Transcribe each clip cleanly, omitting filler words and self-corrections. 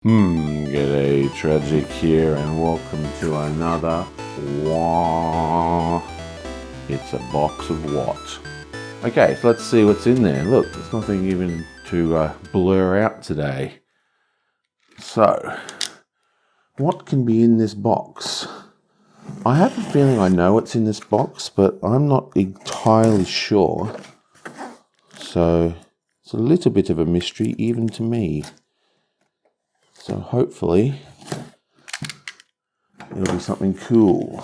G'day, Tragic here, and welcome to another It's a box of what? Okay, so let's see what's in there. Look, there's nothing even to blur out today. So, what can be in this box? I have a feeling I know what's in this box, but I'm not entirely sure. So, it's a little bit of a mystery even to me. So hopefully it'll be something cool.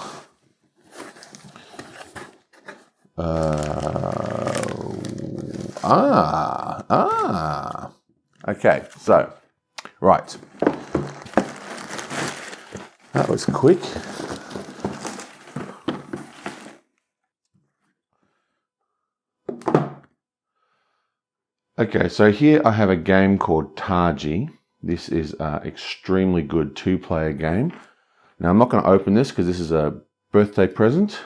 Okay, so, right. That was quick. Okay, so here I have a game called Targi. This is an extremely good two-player game. Now, I'm not going to open this because this is a birthday present,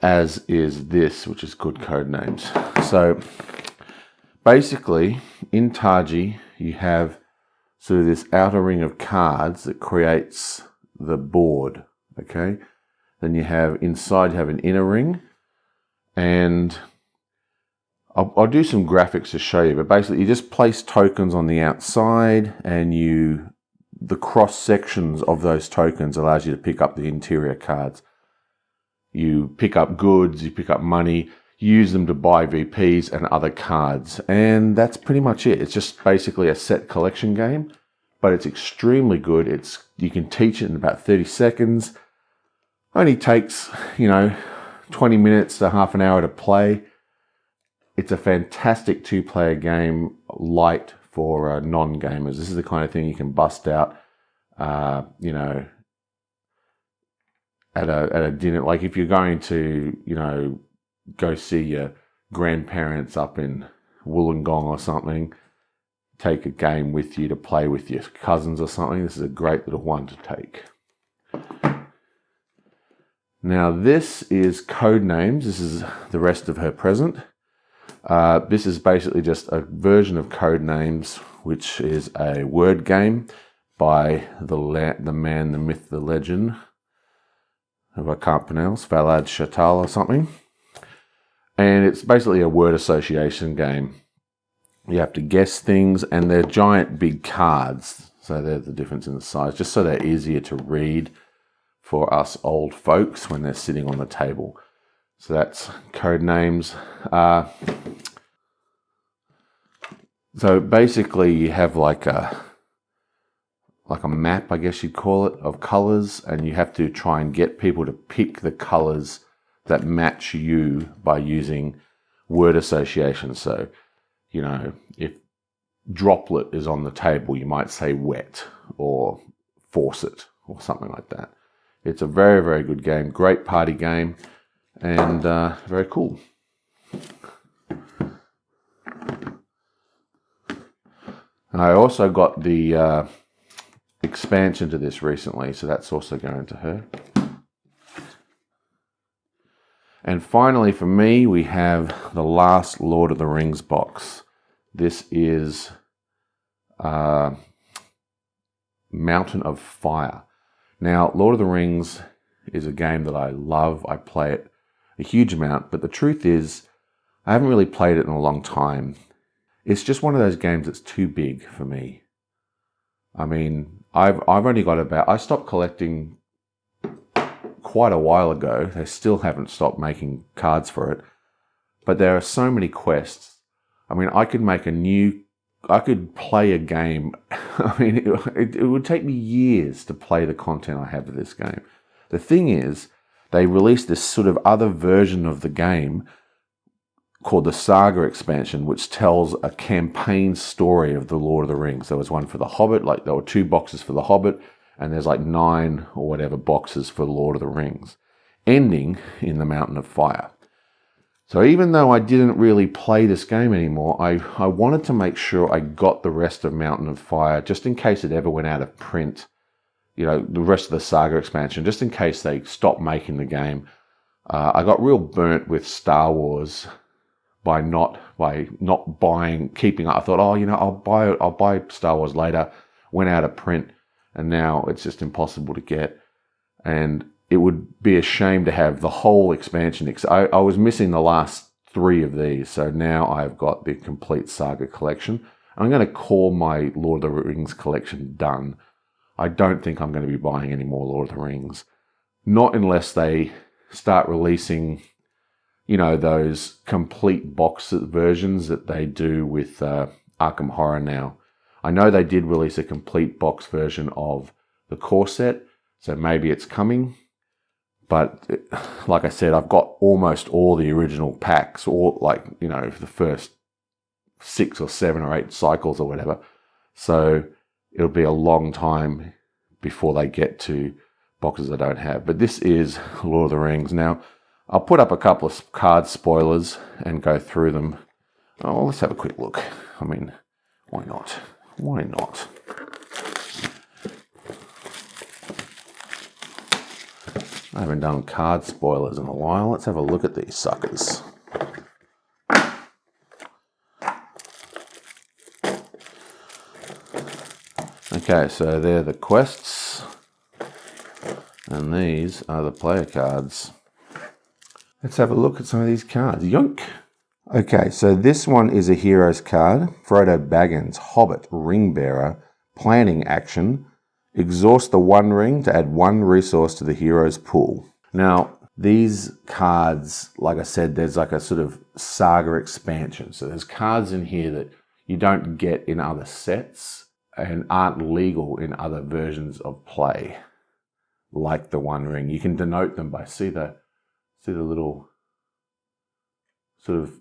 as is this, which is good code names. So, basically, in Targi, you have sort of this outer ring of cards that creates the board, okay? Then you have, inside you have an inner ring, and I'll do some graphics to show you, but basically you just place tokens on the outside, and the cross sections of those tokens allows you to pick up the interior cards. You pick up goods, you pick up money, you use them to buy VPs and other cards, and that's pretty much it. It's just basically a set collection game, but it's extremely good. You can teach it in about 30 seconds. Only takes, 20 minutes to half an hour to play. It's a fantastic two-player game, light for non-gamers. This is the kind of thing you can bust out, at a dinner. Like if you're going to, go see your grandparents up in Wollongong or something, take a game with you to play with your cousins or something. This is a great little one to take. Now this is code names. This is the rest of her present. This is basically just a version of code names, which is a word game by the man, the myth, the legend, who I can't pronounce, Valad Shatal or something. And it's basically a word association game. You have to guess things, and they're giant big cards. So they're the difference in the size, just so they're easier to read for us old folks when they're sitting on the table. So that's code names. So basically you have like a map, I guess you'd call it, of colors, and you have to try and get people to pick the colors that match you by using word association. So, if droplet is on the table, you might say wet or faucet or something like that. It's a very, very good game, great party game, and very cool. I also got the expansion to this recently, so that's also going to her. And finally, for me, we have the last Lord of the Rings box. This is Mountain of Fire. Now, Lord of the Rings is a game that I love. I play it a huge amount, but the truth is, I haven't really played it in a long time. It's just one of those games that's too big for me. I mean, I've only got I stopped collecting quite a while ago. They still haven't stopped making cards for it. But there are so many quests. I mean, I could play a game. I mean, it would take me years to play the content I have of this game. The thing is, they released this sort of other version of the game called the Saga expansion, which tells a campaign story of the Lord of the Rings. There was one for the Hobbit, like there were 2 boxes for the Hobbit, and there's like 9 or whatever boxes for the Lord of the Rings, ending in the Mountain of Fire. So even though I didn't really play this game anymore, I wanted to make sure I got the rest of Mountain of Fire, just in case it ever went out of print, the rest of the Saga expansion, just in case they stopped making the game. I got real burnt with Star Wars by not buying, keeping up. I thought, I'll buy Star Wars later went out of print, and now it's just impossible to get. And it would be a shame to have the whole expansion. I was missing the last 3 of these, so now I've got the complete Saga collection. I'm going to call my Lord of the Rings collection done. I don't think I'm going to be buying any more Lord of the Rings. Not unless they start releasing, you know, those complete box versions that they do with Arkham Horror now. I know they did release a complete box version of the core set, so maybe it's coming. But like I said, I've got almost all the original packs, or like, you know, the first 6 or 7 or 8 cycles or whatever. So it'll be a long time before they get to boxes I don't have. But this is Lord of the Rings. Now, I'll put up a couple of card spoilers and go through them. Oh, let's have a quick look. I mean, why not? Why not? I haven't done card spoilers in a while. Let's have a look at these suckers. Okay, so they're the quests, and these are the player cards. Let's have a look at some of these cards. Yoink! Okay, so this one is a Heroes card. Frodo Baggins, Hobbit, Ring Bearer, Planning Action. Exhaust the 1 ring to add 1 resource to the Heroes pool. Now, these cards, like I said, there's like a sort of Saga expansion. So there's cards in here that you don't get in other sets and aren't legal in other versions of play, like the 1 ring. You can denote them by, see the little sort of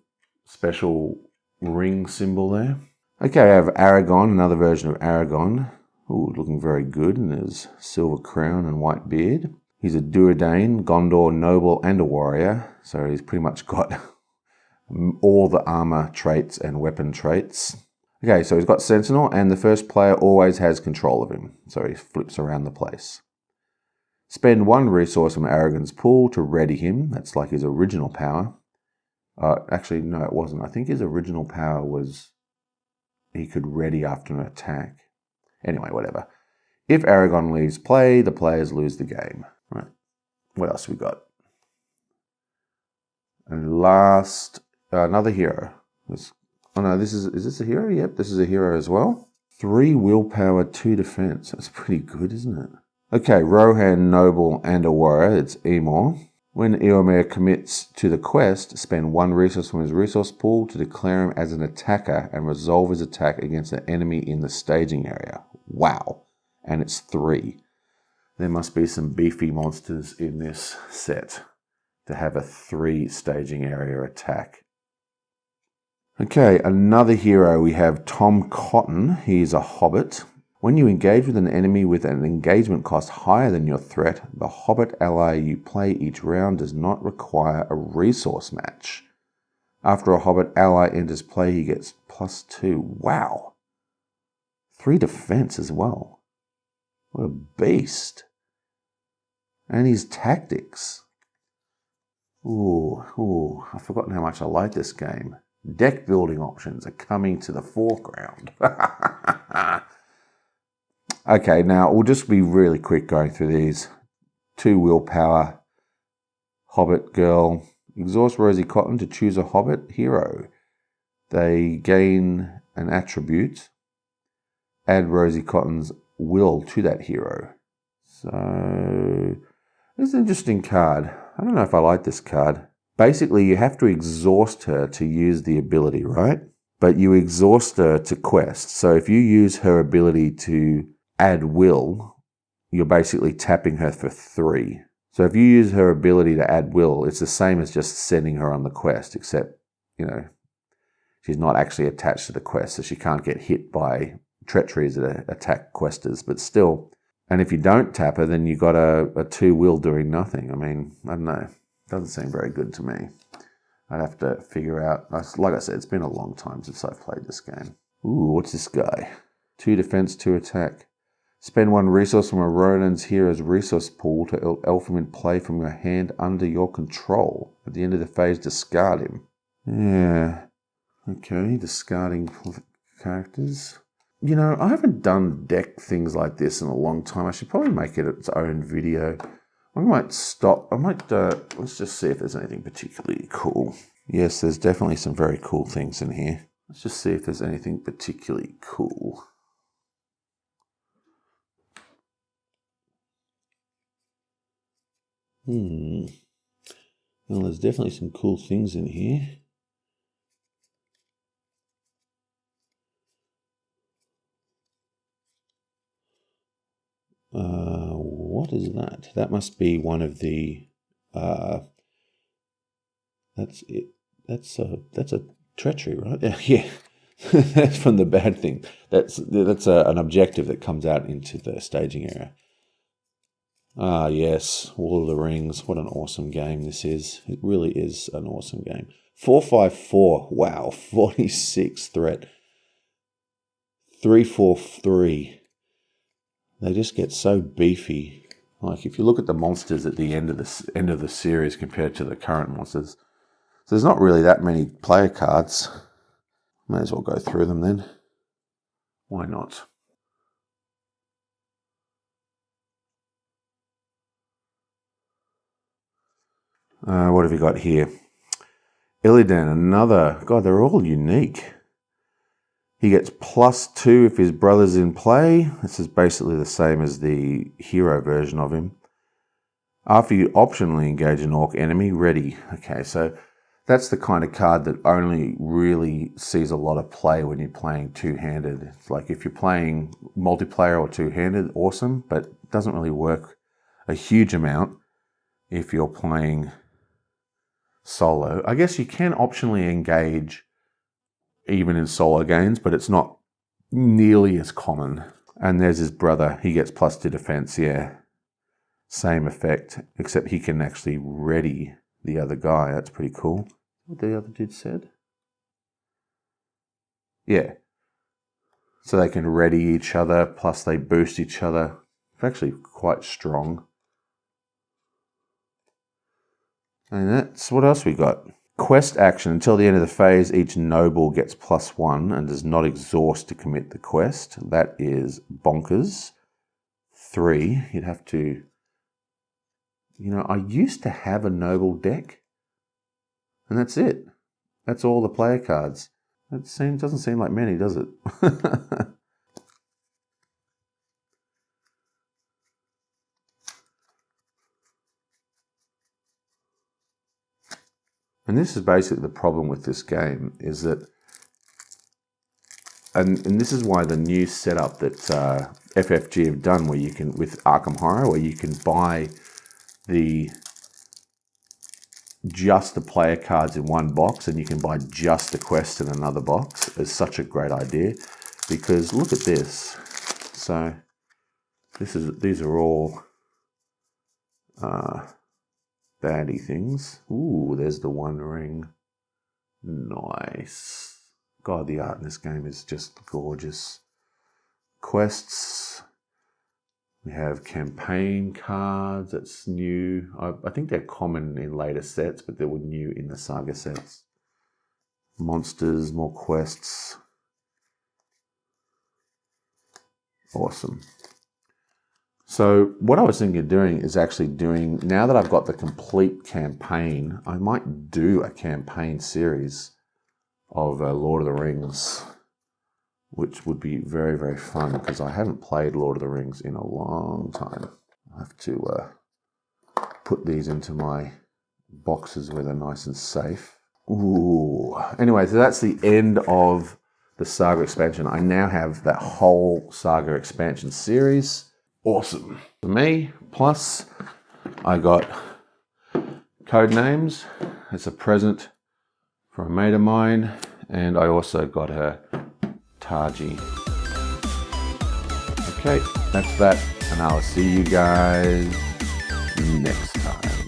special ring symbol there. Okay, I have Aragon, another version of Aragon. Ooh, looking very good in his silver crown and white beard. He's a Duodane, Gondor noble and a warrior, so he's pretty much got all the armor traits and weapon traits. Okay, so he's got Sentinel, and the first player always has control of him, so he flips around the place. Spend 1 resource from Aragon's pool to ready him. That's like his original power. Actually, no, it wasn't. I think his original power was he could ready after an attack. Anyway, whatever. If Aragon leaves play, the players lose the game. Right. What else we got? And last, another hero. Oh no, is this a hero? Yep, this is a hero as well. 3 willpower, 2 defense. That's pretty good, isn't it? Okay, Rohan, noble and a warrior. It's Emor. When Eomer commits to the quest, spend 1 resource from his resource pool to declare him as an attacker and resolve his attack against an enemy in the staging area. Wow. And it's 3. There must be some beefy monsters in this set to have a 3 staging area attack. Okay, another hero. We have Tom Cotton. He's a hobbit. When you engage with an enemy with an engagement cost higher than your threat, the hobbit ally you play each round does not require a resource match. After a hobbit ally enters play, he gets +2. Wow. 3 defense as well. What a beast. And his tactics. Ooh, I've forgotten how much I like this game. Deck building options are coming to the foreground. Okay, now we'll just be really quick going through these. 2 willpower, Hobbit girl. Exhaust Rosie Cotton to choose a Hobbit hero. They gain an attribute. Add Rosie Cotton's will to that hero. So, it's an interesting card. I don't know if I like this card. Basically, you have to exhaust her to use the ability, right? But you exhaust her to quest. So if you use her ability to add will, you're basically tapping her for 3. So if you use her ability to add will, it's the same as just sending her on the quest, except, you know, she's not actually attached to the quest, so she can't get hit by treacheries that attack questers, but still. And if you don't tap her, then you got a 2 will doing nothing. I mean, I don't know. Doesn't seem very good to me. I'd have to figure out. Like I said, it's been a long time since I've played this game. Ooh, what's this guy? 2 defense, 2 attack. Spend 1 resource from a Ronin's hero's resource pool to elf him in play from your hand under your control. At the end of the phase, discard him. Yeah. Okay, discarding characters. You know, I haven't done deck things like this in a long time. I should probably make it its own video. I might stop. I might, let's just see if there's anything particularly cool. Yes, there's definitely some very cool things in here. Let's just see if there's anything particularly cool. Well, there's definitely some cool things in here. What is that? That must be one of the, that's it. That's a treachery, right? Yeah, that's from the bad thing. That's an objective that comes out into the staging area. Ah, yes, Lord of the Rings. What an awesome game this is. It really is an awesome game. 454. Wow, 46 threat. 343. They just get so beefy. Like if you look at the monsters at the end of the series compared to the current monsters, so there's not really that many player cards. May as well go through them then. Why not? What have you got here? Illidan, another. God, they're all unique. He gets +2 if his brother's in play. This is basically the same as the hero version of him. After you optionally engage an orc enemy, ready. Okay, so that's the kind of card that only really sees a lot of play when you're playing two-handed. It's like if you're playing multiplayer or two-handed, awesome, but it doesn't really work a huge amount if you're playing solo. I guess you can optionally engage even in solo games, but it's not nearly as common. And there's his brother. He gets +2 defense, yeah. Same effect, except he can actually ready the other guy. That's pretty cool. What the other dude said? Yeah. So they can ready each other, plus they boost each other. It's actually quite strong. And that's what else we got. Quest action. Until the end of the phase, each noble gets +1 and does not exhaust to commit the quest. That is bonkers. 3. You'd have to... You know, I used to have a noble deck. And that's it. That's all the player cards. It doesn't seem like many, does it? And this is basically the problem with this game, is that, and this is why the new setup that FFG have done, where you can, with Arkham Horror, where you can buy just the player cards in one box and you can buy just the quest in another box, is such a great idea. Because look at this. So these are all baddie things. Ooh, there's the One Ring. Nice. God, the art in this game is just gorgeous. Quests. We have campaign cards. That's new. I think they're common in later sets, but they were new in the Saga sets. Monsters, more quests. Awesome. So what I was thinking of doing is actually doing, now that I've got the complete campaign, I might do a campaign series of Lord of the Rings, which would be very, very fun because I haven't played Lord of the Rings in a long time. I have to put these into my boxes where they're nice and safe. Ooh. Anyway, so that's the end of the Saga expansion. I now have that whole Saga expansion series. Awesome. For me, plus I got code names as a present for a mate of mine, and I also got her Taji. Okay, that's that, and I'll see you guys next time.